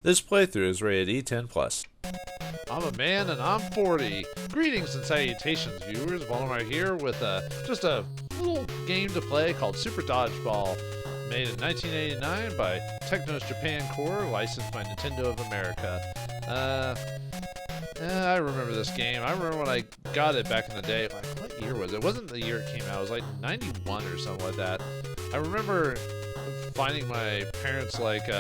This playthrough is rated E10+. I'm a man and I'm 40. Greetings and salutations, viewers. Vauldemare here with just a little game to play called Super Dodgeball, made in 1989 by Technōs Japan Core, licensed by Nintendo of America. I remember this game. I remember when I got it back in the day. Like, what year was it? It wasn't the year it came out. It was like 91 or something like that. I remember finding my parents like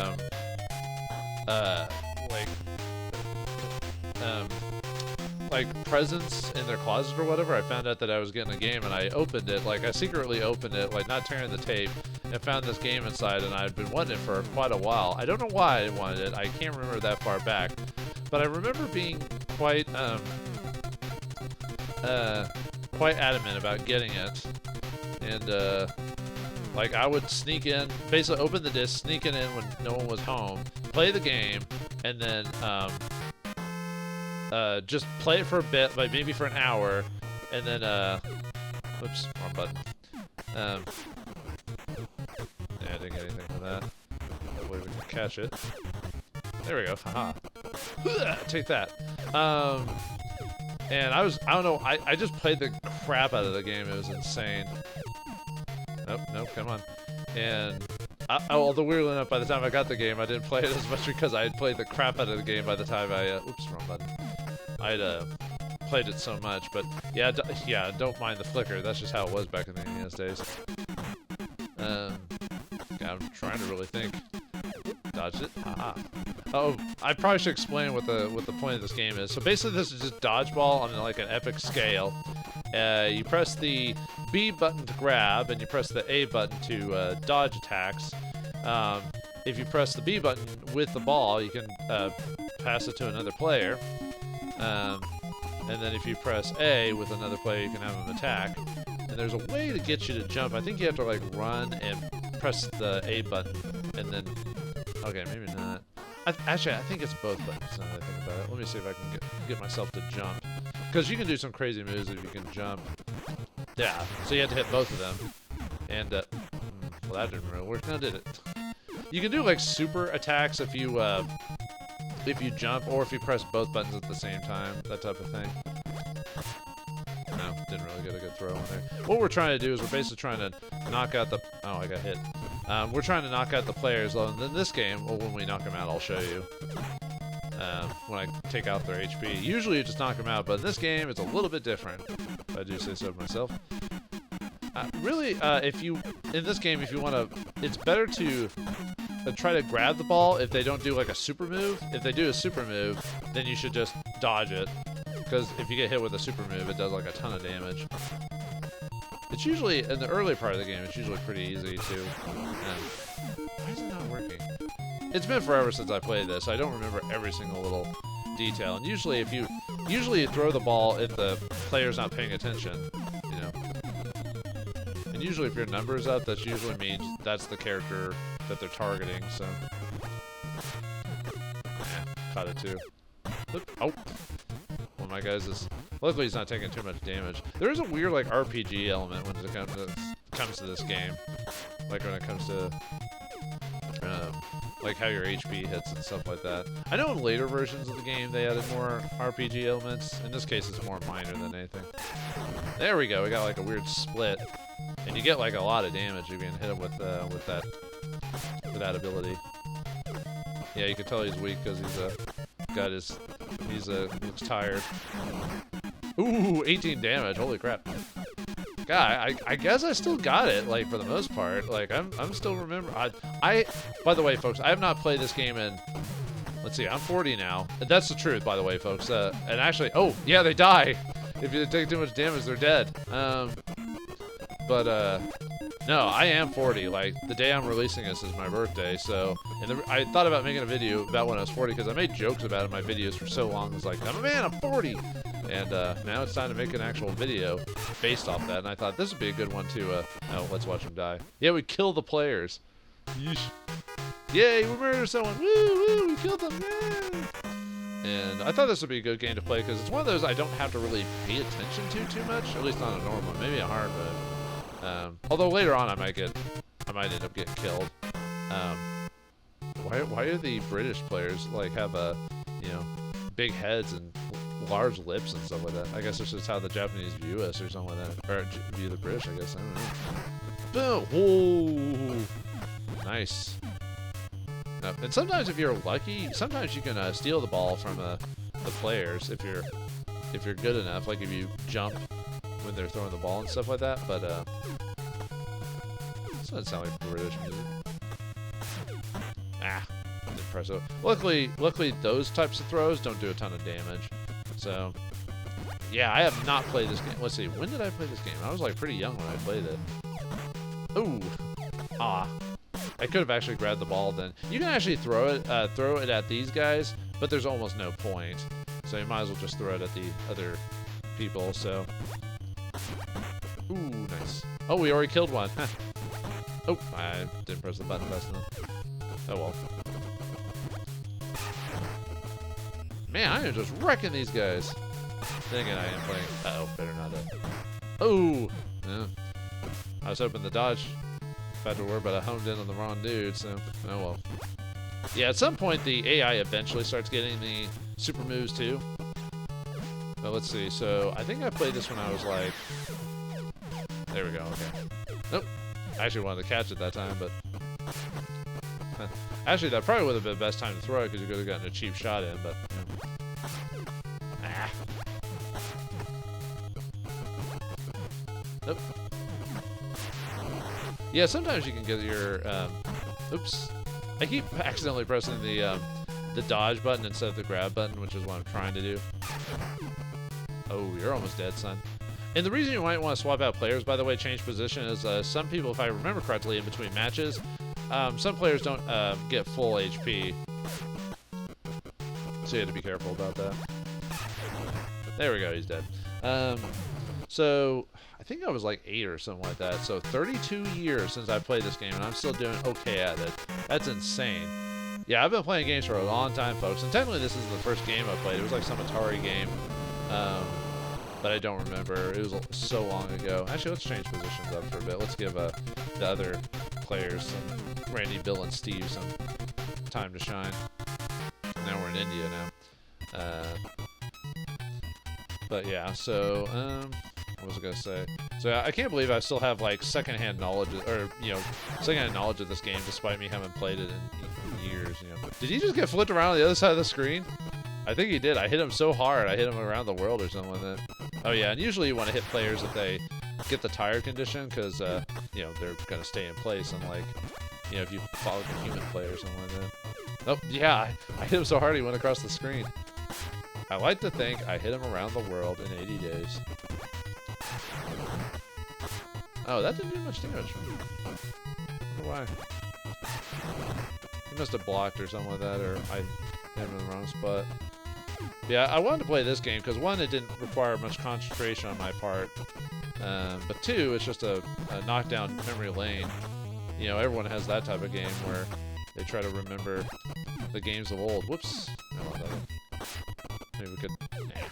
presents in their closet or whatever. I found out that I was getting a game and I opened it, like I secretly opened it, like not tearing the tape, and found this game inside, and I'd been wanting it for quite a while. I don't know why I wanted it. I can't remember that far back, but I remember being quite adamant about getting it, and like I would sneak in, basically open the disc, sneak it in when no one was home, play the game, and then just play it for a bit, like maybe for an hour, and then oops, wrong button. Yeah, I didn't get anything from that. Hopefully we can catch it. There we go. Haha. Take that. And I don't know, I just played the crap out of the game. It was insane. Nope, come on. And although weirdly enough, by the time I got the game, I didn't play it as much because I had played the crap out of the game by the time I oops, wrong button. I'd played it so much, but yeah, don't mind the flicker. That's just how it was back in the NES days. Yeah, I'm trying to really think. Dodged it. Haha. Oh, I probably should explain what the point of this game is. So basically, this is just dodgeball on like an epic scale. You press the B button to grab, and you press the A button to dodge attacks. If you press the B button with the ball, you can pass it to another player. And then if you press A with another player, you can have them attack. And there's a way to get you to jump. I think you have to like run and press the A button, and then okay, maybe not. Actually, I think it's both buttons now that I think about it. Let me see if I can get myself to jump. Because you can do some crazy moves if you can jump. Yeah, so you have to hit both of them. And, well, that didn't really work. Now did it? You can do, like, super attacks if you jump, or if you press both buttons at the same time. That type of thing. No, didn't really get a good throw in there. What we're trying to do is we're basically trying to knock out the... Oh, I got hit. We're trying to knock out the players, and in this game, well, when we knock them out, I'll show you. When I take out their HP. Usually you just knock them out, but in this game, it's a little bit different, if I do say so myself. Really, in this game, if you want to, it's better to try to grab the ball if they don't do like a super move. If they do a super move, then you should just dodge it, because if you get hit with a super move, it does like a ton of damage. It's usually, in the early part of the game, it's usually pretty easy too. Why is it not working? It's been forever since I played this. I don't remember every single little detail. And usually you throw the ball if the player's not paying attention, you know. And usually if your number's up, that usually means that's the character that they're targeting, so. Caught it too. Oh! One of my guys is, luckily he's not taking too much damage. There is a weird like RPG element when it comes to this game. Like when it comes to like how your HP hits and stuff like that. I know in later versions of the game they added more RPG elements. In this case it's more minor than anything. There we go, we got like a weird split. And you get like a lot of damage if you can hit him with that ability. Yeah, you can tell he's weak because he looks tired. Ooh, 18 damage, holy crap. God, I guess I still got it, like, for the most part. Like, I'm still remember. By the way, folks, I have not played this game in, let's see, I'm 40 now. That's the truth, by the way, folks. And actually, oh, yeah, they die. If you take too much damage, they're dead. No, I am 40. Like, the day I'm releasing this is my birthday, so... And I thought about making a video about when I was 40, because I made jokes about it in my videos for so long. It's like, I'm a man, I'm 40! And now it's time to make an actual video based off that, and I thought this would be a good one to, oh, let's watch him die. Yeah, we kill the players. Yeesh. Yay, we murdered someone! Woo, woo, we killed them! Yay! And I thought this would be a good game to play, because it's one of those I don't have to really pay attention to too much, at least on a normal one. Maybe a hard mode. Although later on I might end up getting killed. Why do the British players like have big heads and large lips and stuff like that? I guess it's just how the Japanese view us or something like that, or view the British. I guess I don't know. Boom! Whoa! Nice. And sometimes if you're lucky, sometimes you can steal the ball from the players if you're good enough. Like if you jump when they're throwing the ball and stuff like that. But this doesn't sound like British music. Impressive. Luckily those types of throws don't do a ton of damage. So yeah, I have not played this game. Let's see, when did I play this game? I was like pretty young when I played it. Ooh. I could have actually grabbed the ball then. You can actually throw it at these guys, but there's almost no point. So you might as well just throw it at the other people, so. Ooh, nice. Oh, we already killed one. Oh, I didn't press the button fast enough. Oh well. Man, I am just wrecking these guys. Then again, I am playing. Uh-oh, better not have. Oh! Yeah. I was hoping the dodge factor would work, but I honed in on the wrong dude, so. Oh well. Yeah, at some point, the AI eventually starts getting the super moves too. But let's see. So, I think I played this when I was like. There we go, okay. Nope. I actually wanted to catch it that time, but. Actually, that probably would have been the best time to throw it because you could have gotten a cheap shot in, but. Nope. Yeah, sometimes you can get your. Oops. I keep accidentally pressing the dodge button instead of the grab button, which is what I'm trying to do. Oh, you're almost dead, son. And the reason you might want to swap out players, by the way, change position, is some people, if I remember correctly, in between matches, some players don't get full HP. So you have to be careful about that. There we go, he's dead. So, I think I was like 8 or something like that. So 32 years since I played this game, and I'm still doing okay at it. That's insane. Yeah, I've been playing games for a long time, folks. And technically, this is the first game I played. It was like some Atari game. But I don't remember. It was so long ago. Actually, let's change positions up for a bit. Let's give the other players, Randy, Bill, and Steve, some time to shine. Now we're in India now. But yeah, so, what was I gonna say? So I can't believe I still have like secondhand knowledge, or secondhand knowledge of this game, despite me having played it in years. Did he just get flipped around on the other side of the screen? I think he did. I hit him so hard, I hit him around the world or something like that. Oh yeah, and usually you want to hit players if they get the tire condition, because they're gonna stay in place, unlike if you follow the human player or something like that. Oh yeah, I hit him so hard he went across the screen. I like to think I hit him around the world in 80 days. Oh, that didn't do much damage. I wonder why. He must have blocked or something like that, or I hit him in the wrong spot. Yeah, I wanted to play this game because, one, it didn't require much concentration on my part. But two, it's just a knockdown memory lane. Everyone has that type of game where they try to remember the games of old. Whoops. I don't know. Maybe we could. Nah.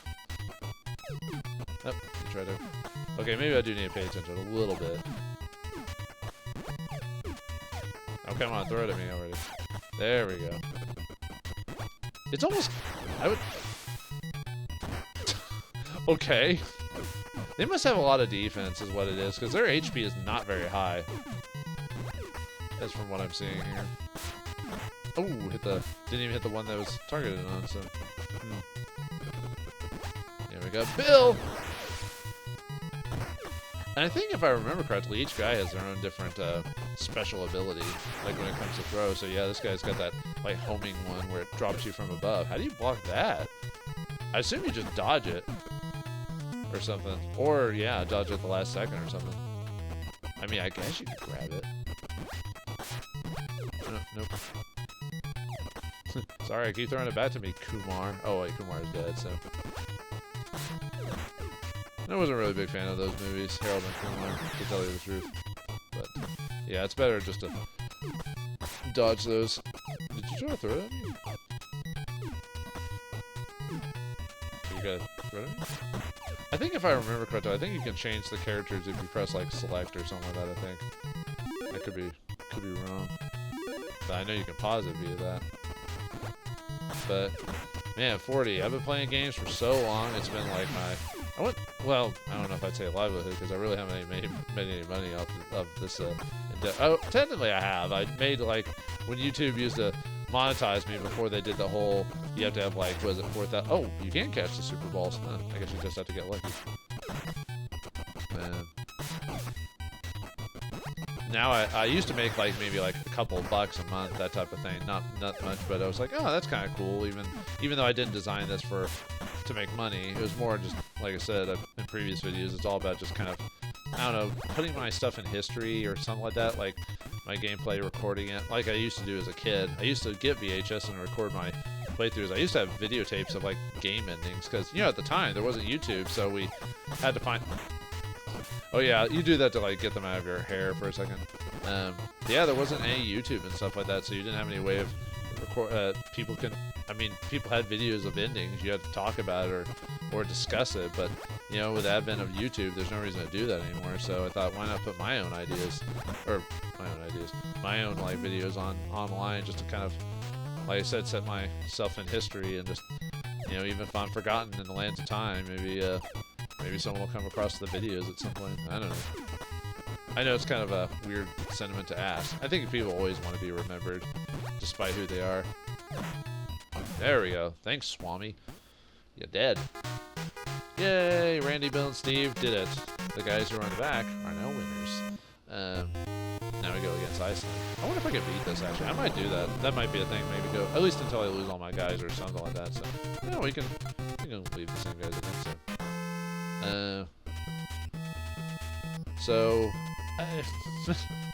Oh, you try to. Okay, maybe I do need to pay attention a little bit. Oh, come on, throw it at me already. There we go. It's almost. I would. Okay. They must have a lot of defense, is what it is, because their HP is not very high. That's from what I'm seeing here. Oh, didn't even hit the one that was targeted on, so. Here we go, Bill! And I think if I remember correctly, each guy has their own different special ability, like when it comes to throw. So yeah, this guy's got that like homing one where it drops you from above. How do you block that? I assume you just dodge it or something. Or yeah, dodge it at the last second or something. I mean, I guess you could grab it. Nope. Sorry, I keep throwing it back to me, Kumar. Oh wait, Kumar's dead, so. I wasn't really a big fan of those movies, Harold and Kumar, to tell you the truth. But yeah, it's better just to dodge those. Did you try to throw it at me? You got to throw it at me? I think if I remember correctly, I think you can change the characters if you press like select or something like that, I think. I could be wrong. But I know you can pause it via that. But man, 40. I've been playing games for so long. It's been like well, I don't know if I'd say a livelihood because I really haven't made any money off of this. Oh, technically I have. I made like when YouTube used to monetize me before they did the whole. You have to have like, was it 4,000? Oh, you can catch the Super Balls. Huh, I guess you just have to get lucky. Man. Now I used to make like maybe like a couple bucks a month, that type of thing. Not much, but I was like, oh, that's kind of cool. Even though I didn't design this to make money, it was more just like I said in previous videos. It's all about just kind of, I don't know, putting my stuff in history or something like that, like my gameplay, recording it, like I used to do as a kid. I used to get VHS and record my playthroughs. I used to have videotapes of like game endings because at the time there wasn't YouTube, so we had to find. Oh yeah, you do that to like get them out of your hair for a second. Yeah, there wasn't any YouTube and stuff like that, so you didn't have any way of record. People had videos of endings. You had to talk about it or discuss it, but with the advent of YouTube, there's no reason to do that anymore. So I thought, why not put my own ideas like videos online, just to kind of, like I said, set myself in history and just, even if I'm forgotten in the lands of time, maybe someone will come across the videos at some point. I don't know. I know it's kind of a weird sentiment to ask. I think people always want to be remembered, despite who they are. There we go. Thanks, Swami. You're dead. Yay! Randy, Bill, and Steve did it. The guys who are on the back are now winners. Now we go against Iceland. I wonder if I can beat this, actually. I might do that. That might be a thing. Maybe go, at least until I lose all my guys or something like that. So, we can leave the same guys again, so.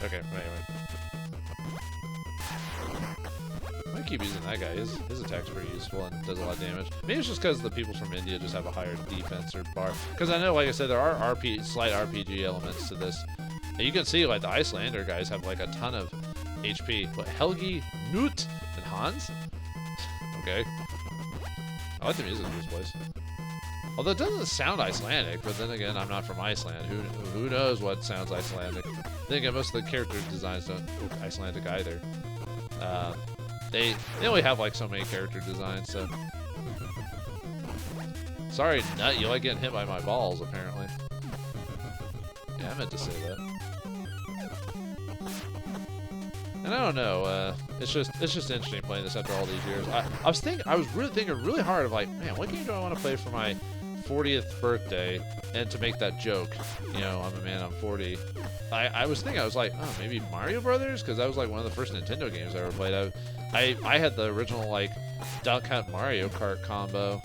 Okay, anyway. I might keep using that guy. His attack's pretty useful and does a lot of damage. Maybe it's just because the people from India just have a higher defense or bar. Because I know, like I said, there are slight RPG elements to this. And you can see, like, the Icelander guys have, like, a ton of HP. But Helgi, Knut, and Hans? Okay. I like the music of this place. Although it doesn't sound Icelandic, but then again, I'm not from Iceland. Who knows what sounds Icelandic? Then again, most of the character designs don't look Icelandic either. They only have like so many character designs, so. Sorry, Nut, you like getting hit by my balls, apparently. Yeah, I meant to say that. And I don't know, it's just interesting playing this after all these years. I was really thinking really hard of like, man, what game do I want to play for my 40th birthday, and to make that joke, I'm a man, I'm 40. I was like, oh, maybe Mario Brothers, because that was like one of the first Nintendo games I ever played. I had the original like Duck Hunt Mario Kart combo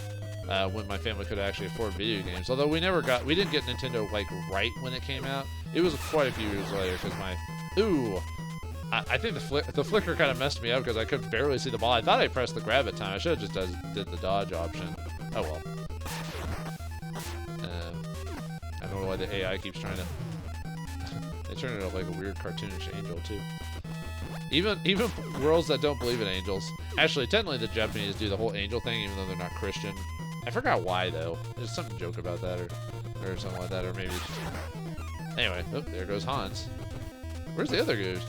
when my family could actually afford video games. Although we didn't get Nintendo like right when it came out. It was quite a few years later because I think the flicker kind of messed me up because I could barely see the ball. I thought I pressed the grab at time. I should have just did the dodge option. Oh well. I don't know why the AI keeps trying to. They turn it into like a weird cartoonish angel too. Even worlds that don't believe in angels. Actually, technically the Japanese do the whole angel thing, even though they're not Christian. I forgot why though. There's some joke about that or something like that, or maybe. It's just... Anyway, oh, there goes Hans. Where's the other dude?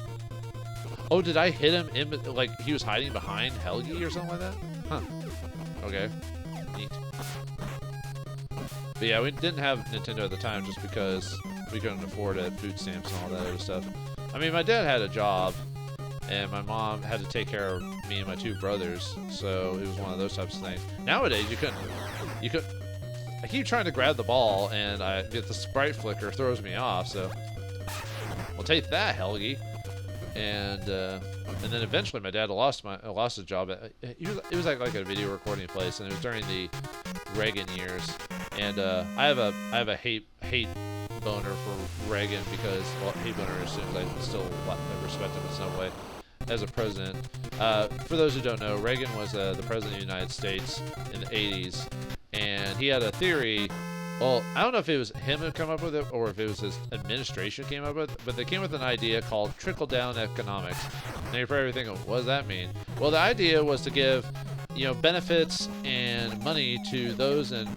Oh, did I hit him in, like, he was hiding behind Helgi or something like that? Huh. Okay. Neat. But yeah, we didn't have Nintendo at the time just because we couldn't afford it, food stamps and all that other stuff. I mean, my dad had a job, and my mom had to take care of me and my two brothers, so it was one of those types of things. Nowadays, you couldn't. I keep trying to grab the ball, and I get the sprite flicker, throws me off, so. Well, take that, Helgi. And then eventually my dad lost his job. It was like a video recording place, and it was during the Reagan years. And I have a hate boner for Reagan because, well, hate boner as soon as I still respect him in some way as a president. For those who don't know, Reagan was the president of the United States in the 80s, and he had a theory. Well, I don't know if it was him who came up with it or if it was his administration came up with it, but they came with an idea called trickle-down economics. Now you're probably thinking, what does that mean? Well, the idea was to give, benefits and money to those in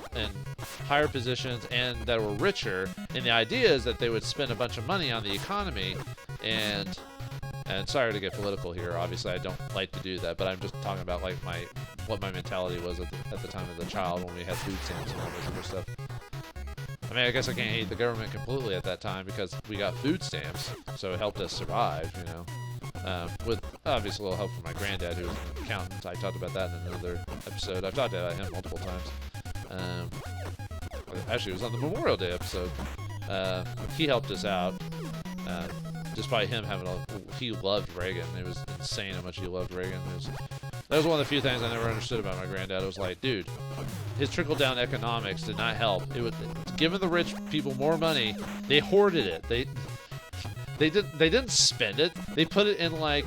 higher positions and that were richer. And the idea is that they would spend a bunch of money on the economy and And sorry to get political here. Obviously, I don't like to do that, but I'm just talking about like what my mentality was at the time of the child when we had food stamps and all this other stuff. I mean, I guess I can't hate the government completely at that time because we got food stamps, so it helped us survive, you know. With obviously a little help from my granddad, who was an accountant. I talked about that in another episode. I've talked about him multiple times. Actually, it was on the Memorial Day episode. He helped us out. Despite him having he loved Reagan. It was insane how much he loved Reagan. That was one of the few things I never understood about my granddad. It was like, dude, his trickle-down economics did not help. It was giving the rich people more money. They hoarded it. They didn't spend it. They put it in like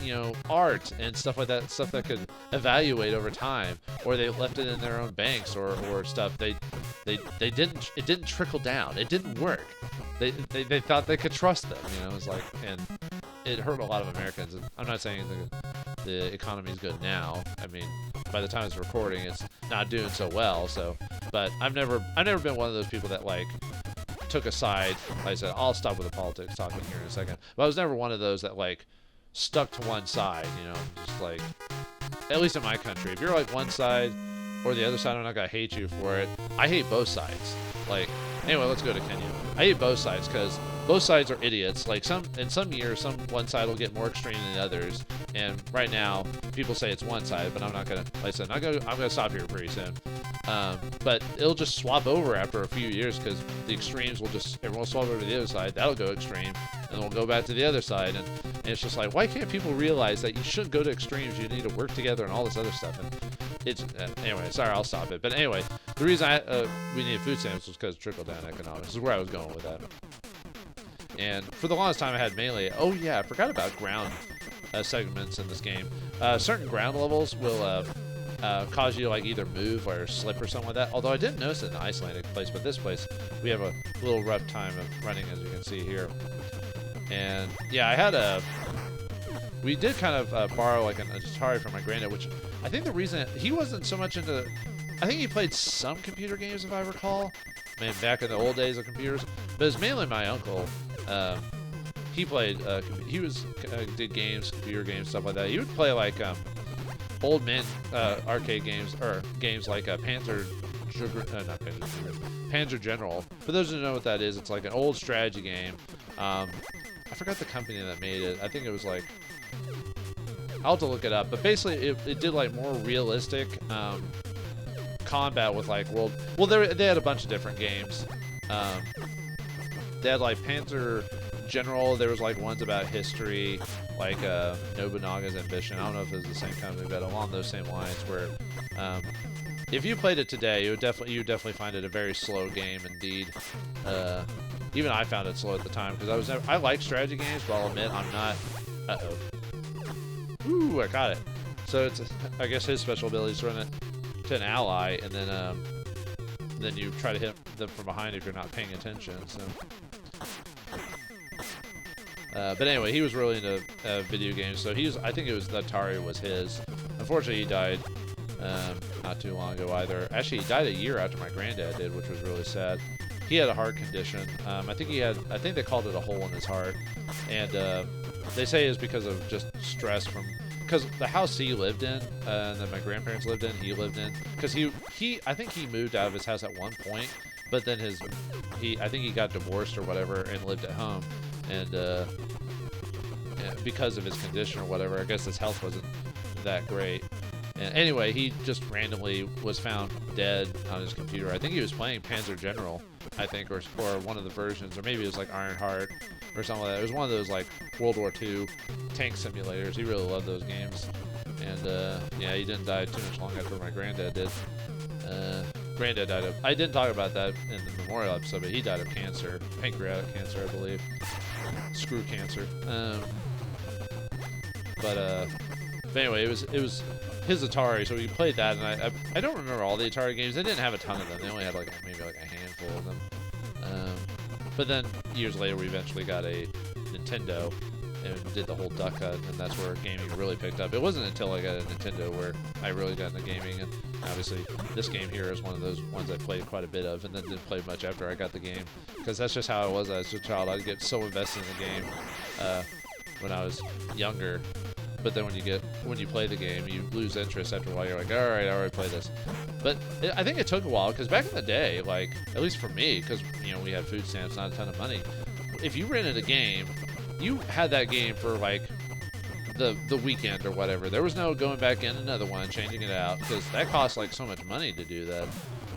you know, art and stuff like that, stuff that could evaluate over time, or they left it in their own banks or stuff. They didn't. It didn't trickle down. It didn't work. They thought they could trust them. You know, it was like, and it hurt a lot of Americans. And I'm not saying the economy is good now. I mean, by the time it's recording, it's not doing so well. So, but I've never been one of those people that like took a side. Like I said, I'll stop with the politics talking here in a second. But I was never one of those that like stuck to one side. You know, just like, at least in my country, if you're like one side or the other side, I'm not gonna hate you for it. I hate both sides. Like, anyway, let's go to Kenya. I hate both sides because both sides are idiots. Like in some years, one side will get more extreme than others. And right now, people say it's one side, but I'm not gonna. Like I said, I'm gonna stop here pretty soon. But it'll just swap over after a few years because the extremes will everyone will swap over to the other side. That'll go extreme, and we'll go back to the other side. And it's just like, why can't people realize that you shouldn't go to extremes? You need to work together and all this other stuff. And it's anyway. Sorry, I'll stop it. But anyway, the reason we needed food stamps was because trickle-down economics is where I was going with that. And for the longest time, I had mainly. Oh yeah, I forgot about ground segments in this game. Certain ground levels will cause you to like either move or slip or something like that. Although I didn't notice it in the Icelandic place, but this place we have a little rough time of running, as you can see here. And yeah, we did kind of borrow like an Atari from my granddad, which I think the reason he wasn't so much into. I think he played some computer games, if I recall. Man, back in the old days of computers, but it's mainly my uncle. He played. Did games, computer games, stuff like that. He would play like old man arcade games or games like Panzer General. For those who know what that is, it's like an old strategy game. I forgot the company that made it. I think it was like. I'll have to look it up, but basically it did like more realistic combat with like world. Well, they had a bunch of different games. They had like Panzer General. There was like ones about history, like Nobunaga's Ambition. I don't know if it was the same company, but along those same lines. Where if you played it today, you would definitely find it a very slow game indeed. Even I found it slow at the time because I like strategy games, but I'll admit I'm not. Ooh, I got it. So it's I guess his special ability is to run it to an ally, and then you try to hit them from behind if you're not paying attention. So, but anyway, he was really into video games. So I think it was the Atari was his. Unfortunately, he died not too long ago either. Actually, he died a year after my granddad did, which was really sad. He had a heart condition. I think they called it a hole in his heart, and they say it's because of just stress because the house he lived in and that my grandparents lived in, he lived in, because I think he moved out of his house at one point, but then I think he got divorced or whatever and lived at home, and because of his condition or whatever, I guess his health wasn't that great. And anyway, he just randomly was found dead on his computer. I think he was playing Panzer General, I think, or one of the versions, or maybe it was like Ironheart or something like that. It was one of those like World War II tank simulators. He really loved those games. And yeah, he didn't die too much long after my granddad did. Granddad died of. I didn't talk about that in the memorial episode, but he died of cancer, pancreatic cancer, I believe. Screw cancer. But anyway, it was his Atari, so we played that, and I don't remember all the Atari games. They didn't have a ton of them. They only had like maybe like a handful of them. But then years later, we eventually got a Nintendo and did the whole duck hunt, and that's where gaming really picked up. It wasn't until I got a Nintendo where I really got into gaming, and obviously this game here is one of those ones I played quite a bit of, and then didn't play much after I got the game, because that's just how I was as a child. I'd get so invested in the game. when I was younger. But then when you play the game, you lose interest after a while. You're like, all right, I already played this. But I think it took a while, because back in the day, like, at least for me, because, you know, we had food stamps, not a ton of money. If you rented a game, you had that game for, like, the weekend or whatever. There was no going back in another one, changing it out, because that cost, like, so much money to do that.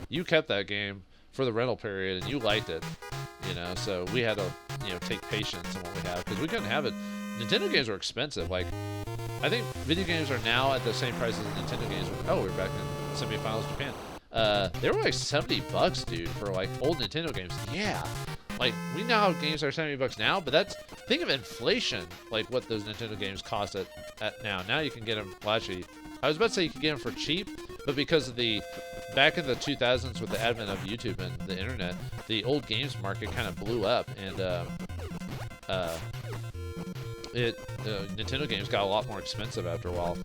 You kept that game for the rental period, and you liked it, you know, so we had to, you know, take patience in what we have, because we couldn't have it. Nintendo games were expensive. Like, I think video games are now at the same price as Nintendo games were. Oh, we're back in semifinals Japan. They were like $70, dude, for like old Nintendo games. Yeah. Like, we now have games that are $70 now, but that's, think of inflation, like what those Nintendo games cost at now. Now you can get them, well, actually, I was about to say you can get them for cheap, but because of back in the 2000s with the advent of YouTube and the internet, the old games market kind of blew up, and Nintendo games got a lot more expensive after a while.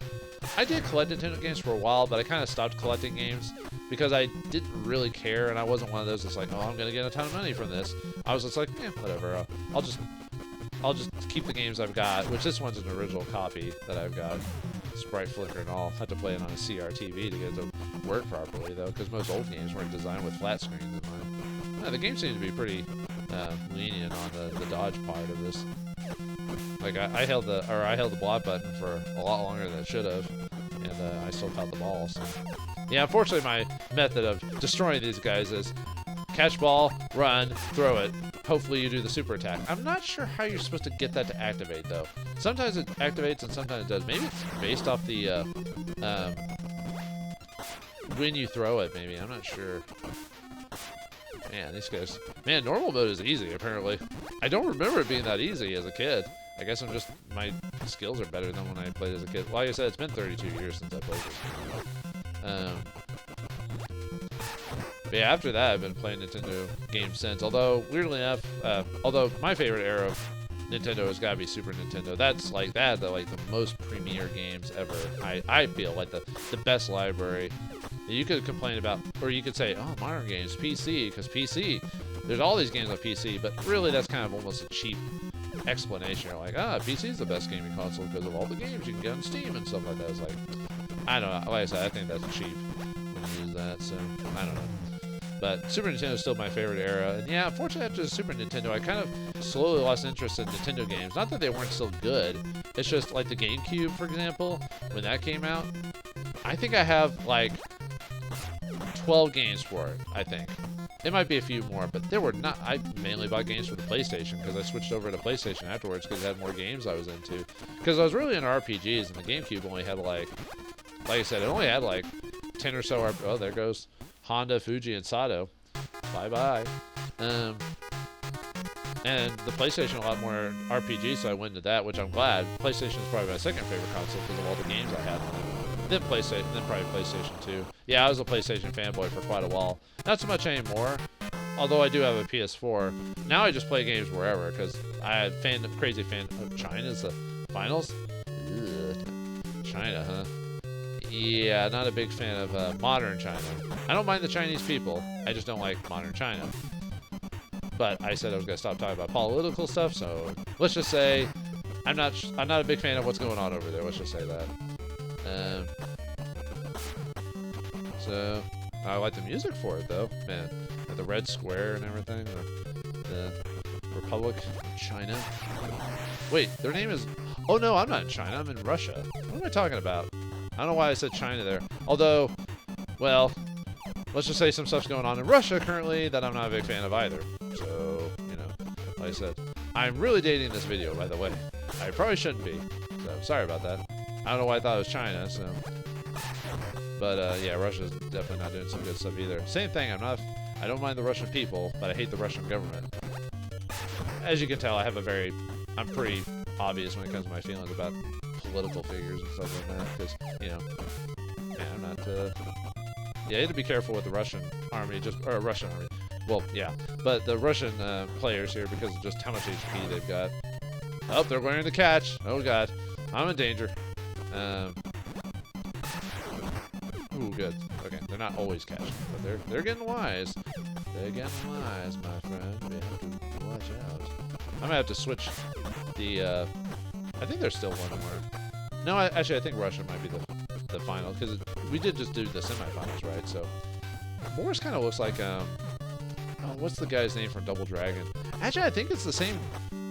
I did collect Nintendo games for a while, but I kind of stopped collecting games because I didn't really care, and I wasn't one of those that's like, oh, I'm gonna get a ton of money from this. I was just like, whatever. I'll just keep the games I've got, which this one's an original copy that I've got. Sprite flicker and all. I had to play it on a CRTV to get it to work properly, though, because most old games weren't designed with flat screens in mind. The game seemed to be pretty lenient on the dodge part of this. Like, I held the block button for a lot longer than it should have, and I still caught the ball. So, yeah, unfortunately, my method of destroying these guys is catch ball, run, throw it. Hopefully, you do the super attack. I'm not sure how you're supposed to get that to activate, though. Sometimes it activates and sometimes it does. Maybe it's based off the when you throw it. Maybe, I'm not sure. Man, these guys. Man, normal mode is easy, apparently. I don't remember it being that easy as a kid. I guess my skills are better than when I played as a kid. Like I said, it's been 32 years since I played this. But yeah, after that, I've been playing Nintendo games since. Although, weirdly enough, my favorite era of Nintendo has got to be Super Nintendo. That's like that, the most premier games ever. I feel like the best library. You could complain about, or you could say, oh, modern games, PC, because PC, there's all these games on PC, but really that's kind of almost a cheap explanation. You're like, PC is the best gaming console because of all the games you can get on Steam and stuff like that. It's like, I don't know. Like I said, I think that's cheap when you use that, so I don't know. But Super Nintendo is still my favorite era. And yeah, unfortunately, after the Super Nintendo, I kind of slowly lost interest in Nintendo games. Not that they weren't still good. It's just like the GameCube, for example, when that came out, I think I have like 12 games for it, I think. It might be a few more, but there were not. I mainly bought games for the PlayStation because I switched over to PlayStation afterwards because it had more games I was into. Because I was really into RPGs, and the GameCube only had like I said, it only had like 10 or so. Oh, there goes Honda, Fuji, and Sato. Bye-bye. And the PlayStation a lot more RPGs, so I went into that, which I'm glad. PlayStation is probably my second favorite console because of all the games I had on it. Then PlayStation, then probably PlayStation 2. Yeah, I was a PlayStation fanboy for quite a while. Not so much anymore, although I do have a PS4. Now I just play games wherever because I'm crazy fan of China's the finals. Ugh. China, huh? Yeah, not a big fan of modern China. I don't mind the Chinese people. I just don't like modern China. But I said I was gonna stop talking about political stuff, so let's just say I'm not a big fan of what's going on over there. Let's just say that. So I like the music for it though, man. Like the red square and everything. The Republic of China. Wait, their name is. Oh no, I'm not in China. I'm in Russia. What am I talking about? I don't know why I said China there. Although, well, let's just say some stuff's going on in Russia currently that I'm not a big fan of either. So, you know, like I said, I'm really dating this video, by the way. I probably shouldn't be. So, sorry about that. I don't know why I thought it was China, so. But, yeah, Russia's definitely not doing some good stuff either. Same thing, I don't mind the Russian people, but I hate the Russian government. As you can tell, I'm pretty obvious when it comes to my feelings about political figures and stuff like that, because, you know, man, I'm not, yeah, you have to be careful with the Russian army, Russian army. Well, yeah, but the Russian players here, because of just how much HP they've got. Oh, they're wearing the catch. Oh, God. I'm in danger. Ooh, good. Okay, they're not always catching, but they're getting wise. They're getting wise, my friend. We have to watch out. I'm gonna have to switch the I think there's still one more. No, actually, I think Russia might be the final, because we did just do the semifinals, right? So Boris kind of looks like oh, what's the guy's name from Double Dragon? Actually, I think it's the same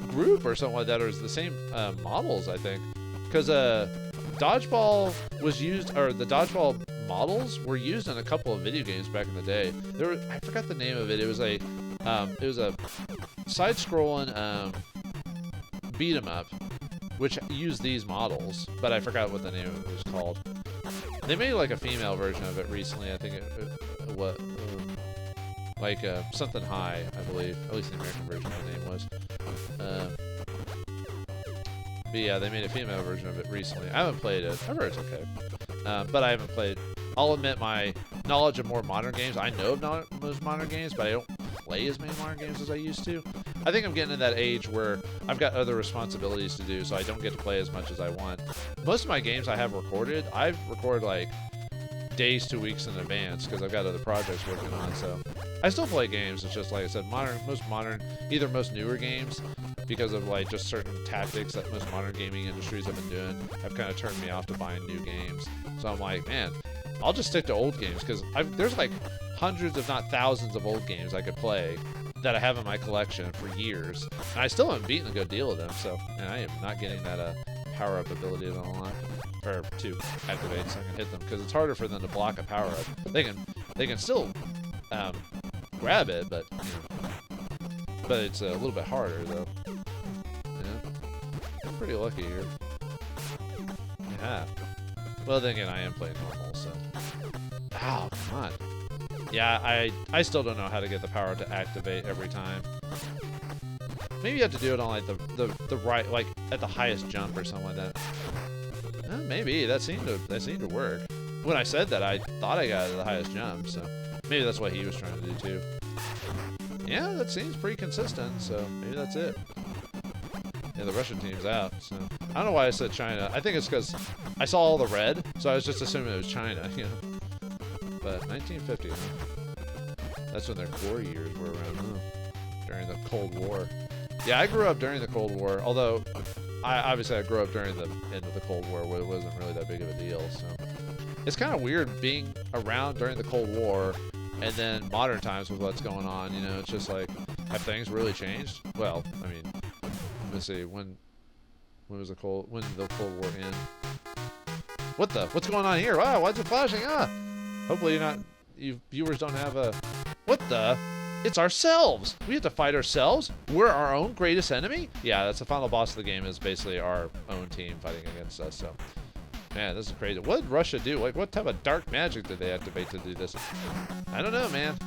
group or something like that, or it's the same models, I think, because Dodgeball was used, or the Dodgeball models were used in a couple of video games back in the day. I forgot the name of it. It was a side-scrolling beat 'em up, which used these models, but I forgot what the name of it was called. They made like a female version of it recently. I think something high, I believe. At least the American version the name was. But yeah, they made a female version of it recently. I haven't played it. I've heard it's okay. But I haven't played. I'll admit my knowledge of more modern games. I know of most modern games, but I don't play as many modern games as I used to. I think I'm getting in that age where I've got other responsibilities to do, so I don't get to play as much as I want. Most of my games I've recorded like days to weeks in advance because I've got other projects working on. So I still play games. It's just like I said, either most newer games, because of like just certain tactics that most modern gaming industries have been doing, have kind of turned me off to buying new games. So I'm like, man, I'll just stick to old games because there's like hundreds, if not thousands, of old games I could play that I have in my collection for years, and I still haven't beaten a good deal of them. So, and I am not getting that power-up ability to unlock or to activate, so I can hit them, because it's harder for them to block a power-up. They can still grab it, but but it's a little bit harder though. Yeah, I'm pretty lucky here. Yeah. Well, then again, I am playing normal, so. Oh, come on. Yeah, I still don't know how to get the power to activate every time. Maybe you have to do it on like the right, like at the highest jump or something like that. Maybe that seemed to work. When I said that, I thought I got it at the highest jump, so maybe that's what he was trying to do too. Yeah, that seems pretty consistent, so maybe that's it. Yeah, the Russian team's out, so I don't know why I said China. I think it's because I saw all the red, so I was just assuming it was China, you know. But 1950, huh? That's when their glory years were around, huh? During the Cold War. Yeah, I grew up during the Cold War, although I grew up during the end of the Cold War, where it wasn't really that big of a deal, so. It's kind of weird being around during the Cold War and then modern times with what's going on, you know. It's just like, have things really changed? Well, I mean, let's see, when did the Cold War end? What's going on here? Wow, why's it flashing? Hopefully you viewers don't have a, what the? It's ourselves! We have to fight ourselves? We're our own greatest enemy? Yeah, that's the final boss of the game, is basically our own team fighting against us, so. Man, this is crazy. What did Russia do? Like, what type of dark magic did they activate to do this? I don't know, man.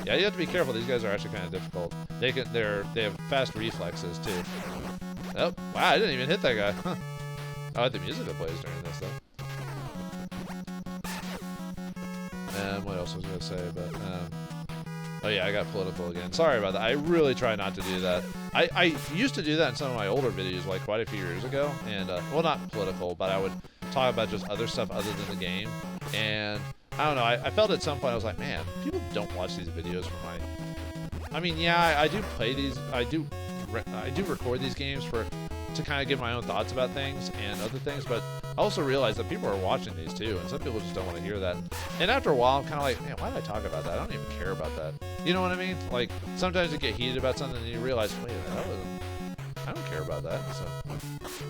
Yeah, you have to be careful. These guys are actually kind of difficult. They have fast reflexes, too. Oh, wow, I didn't even hit that guy. Huh. I like the music that plays during this, though. And what else was I going to say? But, oh yeah, I got political again. Sorry about that. I really try not to do that. I used to do that in some of my older videos, like quite a few years ago. And, well, not political, but I would talk about just other stuff other than the game. And, I don't know, I felt at some point, I was like, man, people don't watch these videos for my... I mean, yeah, I do play these, I do record these games to kind of give my own thoughts about things and other things, but I also realize that people are watching these too, and some people just don't want to hear that. And after a while, I'm kind of like, man, why did I talk about that? I don't even care about that. You know what I mean? Like, sometimes you get heated about something and you realize, wait a minute, I don't care about that. So,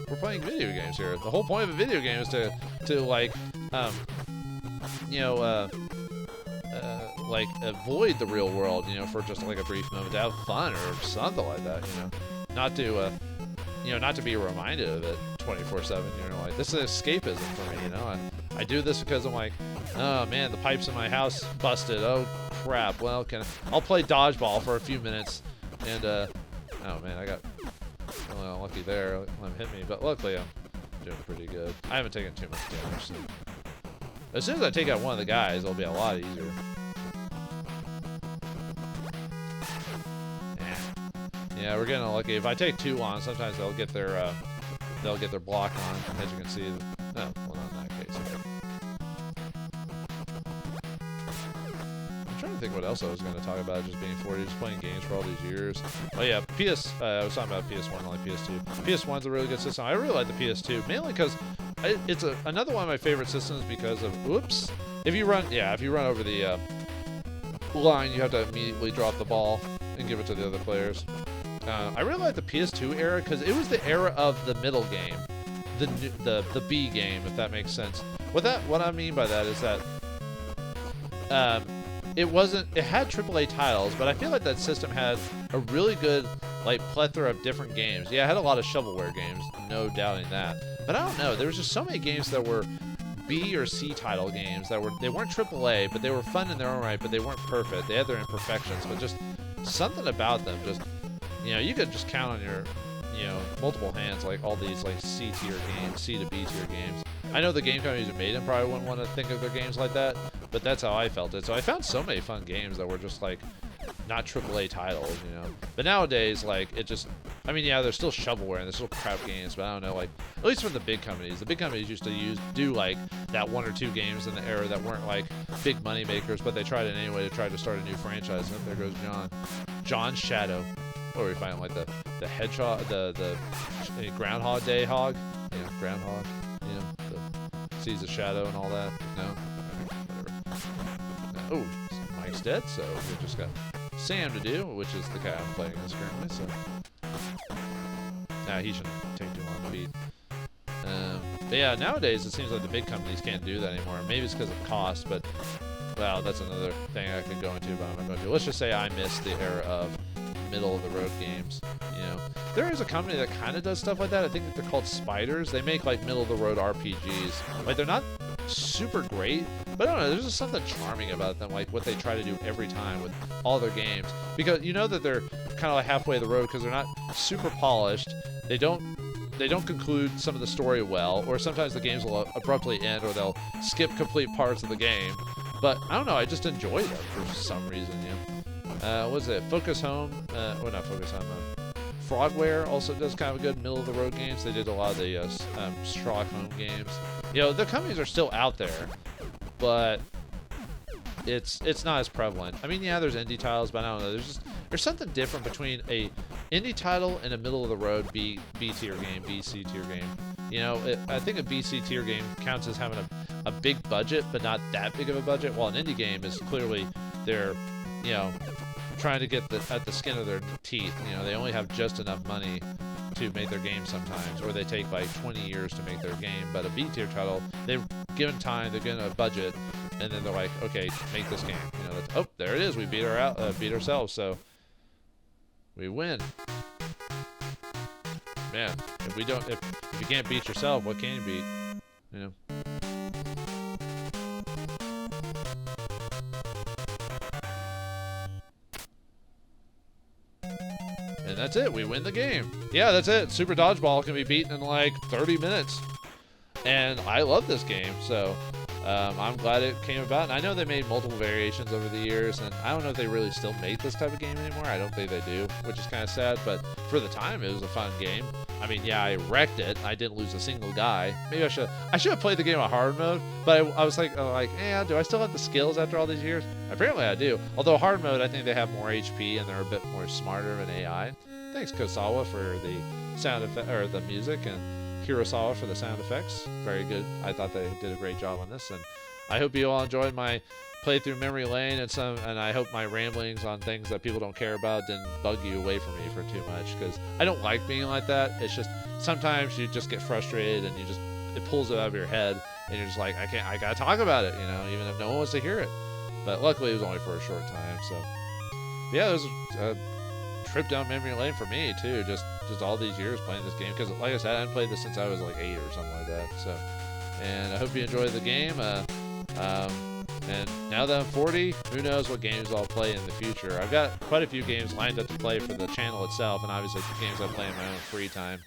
we're playing video games here. The whole point of a video game is to like, you know, like avoid the real world, you know, for just like a brief moment, to have fun or something like that, you know, not to, you know, not to be reminded of it 24/7. You know, like, this is escapism for me, you know. I do this because I'm like, oh man, the pipes in my house busted. Oh crap. Well, I'll play dodgeball for a few minutes, and oh man, I got unlucky there. Let him hit me, but luckily I'm doing pretty good. I haven't taken too much damage. So. As soon as I take out one of the guys, it'll be a lot easier. Yeah, we're getting unlucky. If I take too long, sometimes they'll get their block on, as you can see. No, well, not in that case. Okay. I'm trying to think what else I was going to talk about. Just being 40, just playing games for all these years. Oh yeah, I was talking about PS1, like PS2. PS1's a really good system. I really like the PS2, mainly because it's another one of my favorite systems because of oops. If you run over the line, you have to immediately drop the ball and give it to the other players. I really like the PS2 era because it was the era of the middle game, the B game, if that makes sense. What I mean by that is that it had AAA titles, but I feel like that system had a really good like plethora of different games. Yeah, it had a lot of shovelware games, no doubting that. But I don't know, there was just so many games that were B or C title games that they weren't AAA, but they were fun in their own right, but they weren't perfect. They had their imperfections, but just something about them, just you could just count on your multiple hands like all these like C tier games, C to B tier games. I know the game companies who made them probably wouldn't want to think of their games like that, but that's how I felt it. So I found so many fun games that were just like not AAA titles, But nowadays, like it just, there's still shovelware and there's still crap games, but I don't know, like at least from the big companies. The big companies used to do like that one or two games in the era that weren't like big money makers, but they tried it anyway to try to start a new franchise. And there goes John's Shadow. Or we find like the hedgehog, the Groundhog Day hog, groundhog, sees a shadow and all that. No, whatever. Oh, Mike's dead, so we just got Sam to do, which is the guy I'm playing as currently. So, he shouldn't take too long to beat. But yeah, nowadays it seems like the big companies can't do that anymore. Maybe it's because of cost, but well, that's another thing I could go into, but I'm not going to. Let's just say I missed the era of middle of the road games. There is a company that kind of does stuff like that. I think they're called Spiders. They make like middle of the road RPGs. Like they're not super great, but I don't know, there's just something charming about them, like what they try to do every time with all their games, because that they're kind of like halfway the road because they're not super polished. They don't conclude some of the story well, or sometimes the games will abruptly end, or they'll skip complete parts of the game. But I don't know, I just enjoy them for some reason. What is it? Focus Home? Well, not Focus Home. Frogware also does kind of good middle of the road games. They did a lot of the Straw Home games. The companies are still out there, but it's not as prevalent. There's indie titles, but I don't know. There's something different between a indie title and a middle of the road B tier game, B C tier game. I think a B C tier game counts as having a big budget, but not that big of a budget. While an indie game is clearly they're trying to get at the skin of their teeth. They only have just enough money to make their game sometimes, or they take like 20 years to make their game. But a B tier title, they've given time, they're given a budget, and then they're like, okay, make this game. Oh, there it is. We beat ourselves, so we win. Man, if you can't beat yourself, what can you beat? And that's it. We win the game. Yeah, that's it. Super Dodgeball can be beaten in like 30 minutes. And I love this game, so I'm glad it came about. And I know they made multiple variations over the years, and I don't know if they really still make this type of game anymore. I don't think they do, which is kind of sad. But for the time, it was a fun game. I wrecked it. I didn't lose a single guy. Maybe I should have played the game on hard mode, but I was like, do I still have the skills after all these years? Apparently I do. Although hard mode, I think they have more HP and they're a bit more smarter of an AI. Thanks Kosawa for the sound effect or the music, and Hirosawa for the sound effects. Very good. I thought they did a great job on this, and I hope you all enjoyed my playthrough memory lane, and I hope my ramblings on things that people don't care about didn't bug you away from me for too much, because I don't like being like that. It's just sometimes you just get frustrated and it pulls it out of your head, and you're just like, I gotta talk about it, even if no one wants to hear it. But luckily it was only for a short time, so yeah, it was a trip down memory lane for me too, just all these years playing this game, because like I said, I hadn't played this since I was like 8 or something like that. So, and I hope you enjoyed the game. And now that I'm 40, who knows what games I'll play in the future. I've got quite a few games lined up to play for the channel itself, and obviously the games I play in my own free time.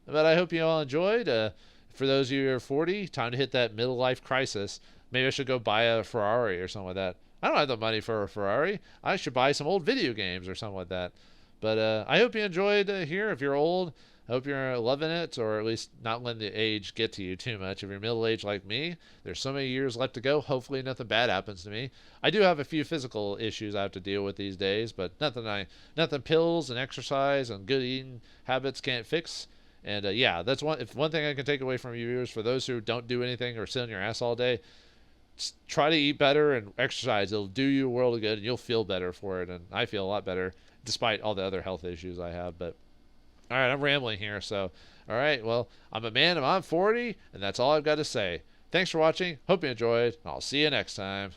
But I hope you all enjoyed. For those of you who are 40, time to hit that middle life crisis. Maybe I should go buy a Ferrari or something like that. I don't have the money for a Ferrari. I should buy some old video games or something like that. But I hope you enjoyed here. If you're old, Hope you're loving it, or at least not letting the age get to you too much. If you're middle-aged like me, there's so many years left to go. Hopefully nothing bad happens to me. I do have a few physical issues I have to deal with these days, but nothing pills and exercise and good eating habits can't fix. And yeah, that's one thing I can take away from you viewers, for those who don't do anything or sit on your ass all day, try to eat better and exercise. It'll do you a world of good, and you'll feel better for it. And I feel a lot better despite all the other health issues I have. But all right, I'm rambling here. So, all right, well, I'm a man and I'm 40, and that's all I've got to say. Thanks for watching. Hope you enjoyed. I'll see you next time.